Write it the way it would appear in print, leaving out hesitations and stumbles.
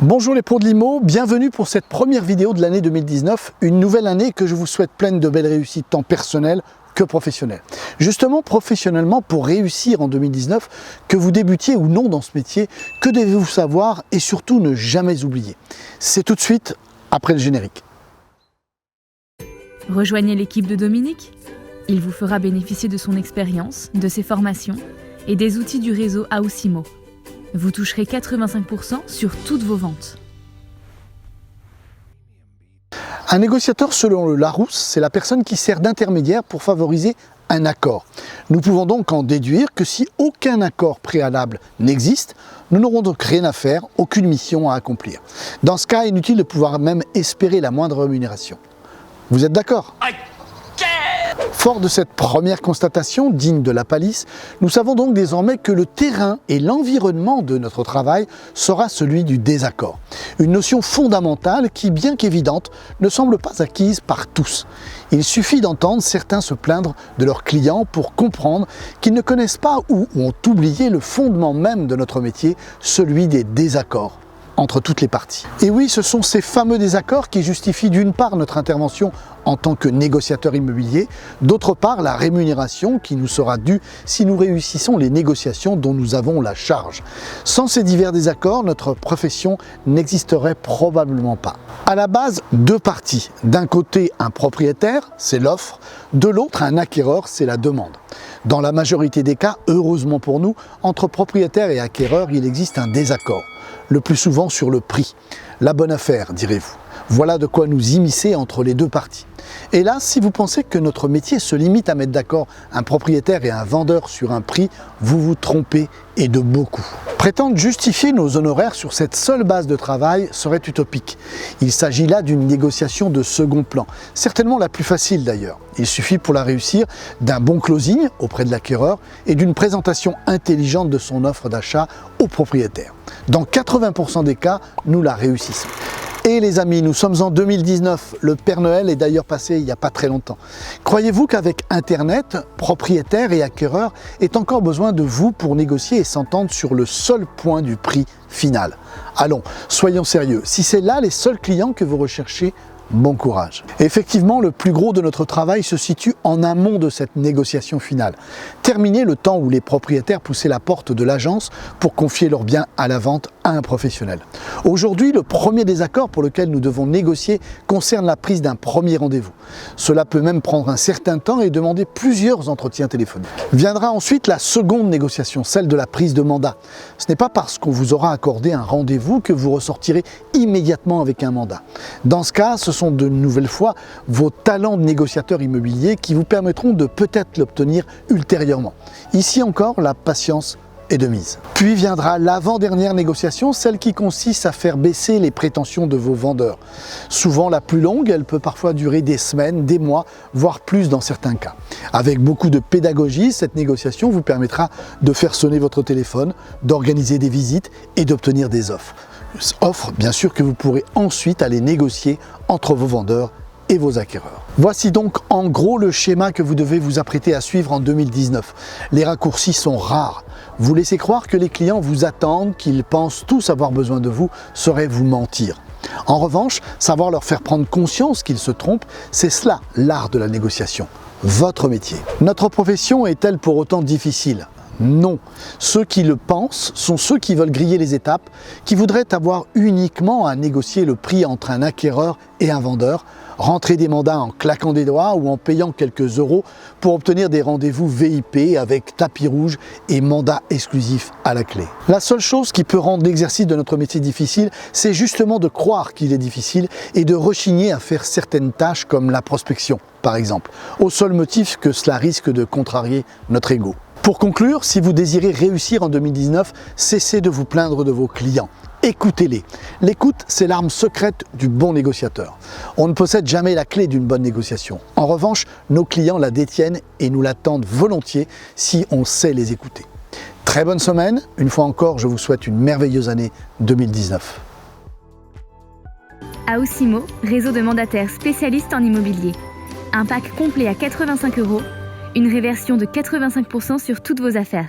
Bonjour les pros de l'IMO, bienvenue pour cette première vidéo de l'année 2019, une nouvelle année que je vous souhaite pleine de belles réussites tant personnelles que professionnelles. Justement, professionnellement, pour réussir en 2019, que vous débutiez ou non dans ce métier, que devez-vous savoir et surtout ne jamais oublier? C'est tout de suite après le générique. Rejoignez l'équipe de Dominique. Il vous fera bénéficier de son expérience, de ses formations et des outils du réseau House IMO. Vous toucherez 85% sur toutes vos ventes. Un négociateur, selon le Larousse, c'est la personne qui sert d'intermédiaire pour favoriser un accord. Nous pouvons donc en déduire que si aucun accord préalable n'existe, nous n'aurons donc rien à faire, aucune mission à accomplir. Dans ce cas, inutile de pouvoir même espérer la moindre rémunération. Vous êtes d'accord ? Fort de cette première constatation, digne de la palisse, nous savons donc désormais que le terrain et l'environnement de notre travail sera celui du désaccord. Une notion fondamentale qui, bien qu'évidente, ne semble pas acquise par tous. Il suffit d'entendre certains se plaindre de leurs clients pour comprendre qu'ils ne connaissent pas ou ont oublié le fondement même de notre métier, celui des désaccords entre toutes les parties. Et oui, ce sont ces fameux désaccords qui justifient d'une part notre intervention en tant que négociateur immobilier, d'autre part la rémunération qui nous sera due si nous réussissons les négociations dont nous avons la charge. Sans ces divers désaccords, notre profession n'existerait probablement pas. À la base, deux parties. D'un côté, un propriétaire, c'est l'offre, de l'autre, un acquéreur, c'est la demande. Dans la majorité des cas, heureusement pour nous, entre propriétaire et acquéreur, il existe un désaccord. Le plus souvent sur le prix. La bonne affaire, direz-vous. Voilà de quoi nous immiscer entre les deux parties. Et là, si vous pensez que notre métier se limite à mettre d'accord un propriétaire et un vendeur sur un prix, vous vous trompez et de beaucoup. Prétendre justifier nos honoraires sur cette seule base de travail serait utopique. Il s'agit là d'une négociation de second plan, certainement la plus facile d'ailleurs. Il suffit pour la réussir d'un bon closing auprès de l'acquéreur et d'une présentation intelligente de son offre d'achat au propriétaire. Dans 80% des cas, nous la réussissons. Et les amis, nous sommes en 2019, le Père Noël est d'ailleurs passé il n'y a pas très longtemps. Croyez-vous qu'avec Internet, propriétaire et acquéreur aient encore besoin de vous pour négocier et s'entendre sur le seul point du prix final? Allons, soyons sérieux, si c'est là les seuls clients que vous recherchez, bon courage. Effectivement, le plus gros de notre travail se situe en amont de cette négociation finale. Terminer le temps où les propriétaires poussaient la porte de l'agence pour confier leurs biens à la vente à un professionnel. Aujourd'hui, le premier désaccord pour lequel nous devons négocier concerne la prise d'un premier rendez-vous. Cela peut même prendre un certain temps et demander plusieurs entretiens téléphoniques. Viendra ensuite la seconde négociation, celle de la prise de mandat. Ce n'est pas parce qu'on vous aura accordé un rendez-vous que vous ressortirez immédiatement avec un mandat. Dans ce cas, ce sont de nouvelles fois vos talents de négociateur immobilier qui vous permettront de peut-être l'obtenir ultérieurement. Ici encore, la patience est de mise. Puis viendra l'avant-dernière négociation, celle qui consiste à faire baisser les prétentions de vos vendeurs. Souvent la plus longue, elle peut parfois durer des semaines, des mois, voire plus dans certains cas. Avec beaucoup de pédagogie, cette négociation vous permettra de faire sonner votre téléphone, d'organiser des visites et d'obtenir des offres. Offres, bien sûr, que vous pourrez ensuite aller négocier entre vos vendeurs et vos acquéreurs. Voici donc en gros le schéma que vous devez vous apprêter à suivre en 2019. Les raccourcis sont rares. Vous laissez croire que les clients vous attendent, qu'ils pensent tous avoir besoin de vous, serait vous mentir. En revanche, savoir leur faire prendre conscience qu'ils se trompent, c'est cela l'art de la négociation, votre métier. Notre profession est-elle pour autant difficile ? Non. Ceux qui le pensent sont ceux qui veulent griller les étapes, qui voudraient avoir uniquement à négocier le prix entre un acquéreur et un vendeur, rentrer des mandats en claquant des doigts ou en payant quelques euros pour obtenir des rendez-vous VIP avec tapis rouge et mandat exclusif à la clé. La seule chose qui peut rendre l'exercice de notre métier difficile, c'est justement de croire qu'il est difficile et de rechigner à faire certaines tâches comme la prospection, par exemple, au seul motif que cela risque de contrarier notre ego. Pour conclure, si vous désirez réussir en 2019, cessez de vous plaindre de vos clients. Écoutez-les. L'écoute, c'est l'arme secrète du bon négociateur. On ne possède jamais la clé d'une bonne négociation. En revanche, nos clients la détiennent et nous l'attendent volontiers si on sait les écouter. Très bonne semaine. Une fois encore, je vous souhaite une merveilleuse année 2019. House IMO, réseau de mandataires spécialistes en immobilier. Un pack complet à 85 €. Une réversion de 85% sur toutes vos affaires.